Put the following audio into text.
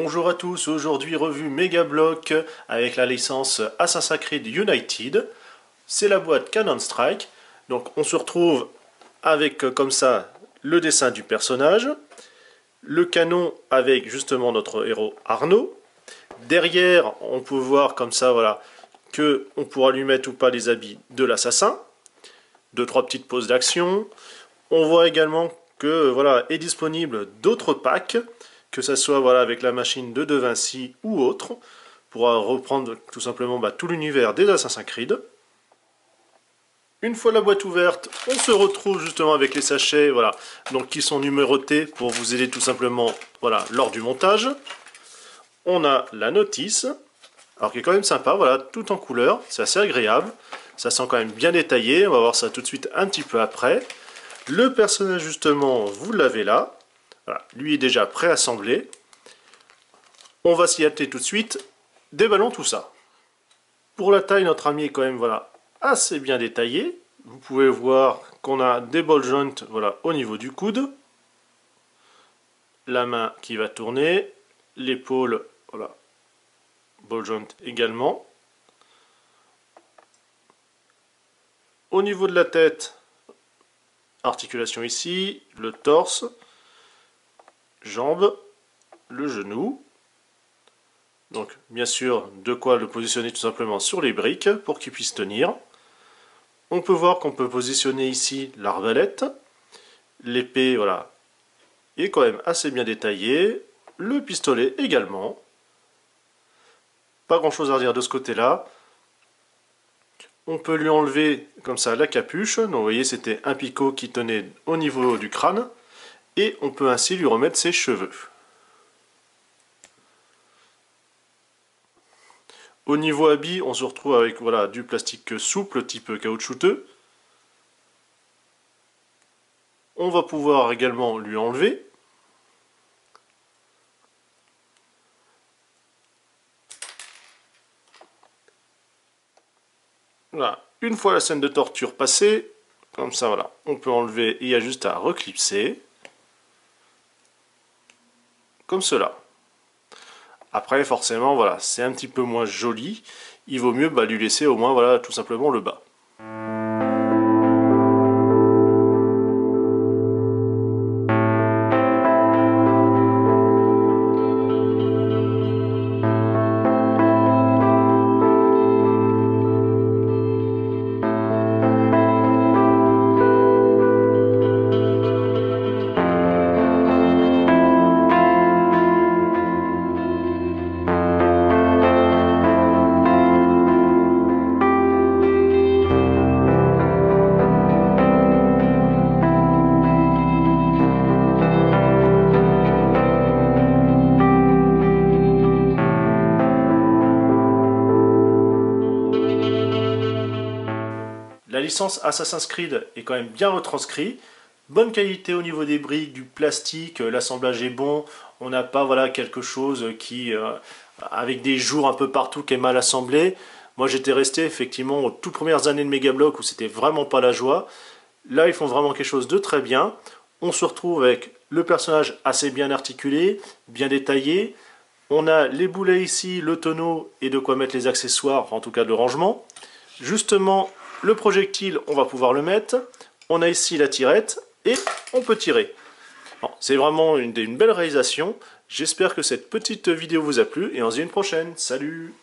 Bonjour à tous, aujourd'hui revue Megablock avec la licence Assassin's Creed United. C'est la boîte Cannon Strike. Donc on se retrouve avec comme ça le dessin du personnage, le canon avec justement notre héros Arnaud. Derrière on peut voir comme ça voilà que on pourra lui mettre ou pas les habits de l'assassin. 2-3 petites poses d'action. On voit également que voilà est disponible d'autres packs, que ce soit voilà, avec la machine de De Vinci ou autre, pour reprendre tout simplement tout l'univers des Assassin's Creed. Une fois la boîte ouverte, on se retrouve justement avec les sachets voilà, donc qui sont numérotés pour vous aider tout simplement voilà, lors du montage. On a la notice, alors qui est quand même sympa, voilà, tout en couleur, c'est assez agréable. Ça sent quand même bien détaillé, on va voir ça tout de suite un petit peu après. Le personnage justement, vous l'avez là. Voilà, lui est déjà préassemblé. On va s'y atteler tout de suite. Déballons tout ça. Pour la taille, notre ami est quand même voilà, assez bien détaillé. Vous pouvez voir qu'on a des ball joints voilà, au niveau du coude. La main qui va tourner. L'épaule, voilà, ball joint également. Au niveau de la tête, articulation ici, le torse, jambes, le genou. Donc bien sûr de quoi le positionner tout simplement sur les briques pour qu'il puisse tenir. On peut voir qu'on peut positionner ici l'arbalète. L'épée voilà est quand même assez bien détaillée. Le pistolet également. Pas grand chose à dire de ce côté là. On peut lui enlever comme ça la capuche. Donc vous voyez c'était un picot qui tenait au niveau du crâne. Et on peut ainsi lui remettre ses cheveux. Au niveau habit, on se retrouve avec voilà, du plastique souple, type caoutchouteux. On va pouvoir également lui enlever. Voilà. Une fois la scène de torture passée, comme ça voilà, on peut enlever et il y a juste à reclipser. Comme cela. Après forcément voilà, c'est un petit peu moins joli. Il vaut mieux lui laisser au moins voilà, tout simplement le bas. La licence Assassin's Creed est quand même bien retranscrite. Bonne qualité au niveau des briques, du plastique, l'assemblage est bon. On n'a pas voilà, quelque chose qui, avec des jours un peu partout, qui est mal assemblé. Moi j'étais resté effectivement aux toutes premières années de Megablock où c'était vraiment pas la joie. Là ils font vraiment quelque chose de très bien. On se retrouve avec le personnage assez bien articulé, bien détaillé. On a les boulets ici, le tonneau et de quoi mettre les accessoires, en tout cas de rangement. Justement, le projectile, on va pouvoir le mettre. On a ici la tirette et on peut tirer. Bon, c'est vraiment une belle réalisation. J'espère que cette petite vidéo vous a plu et on se dit à une prochaine. Salut!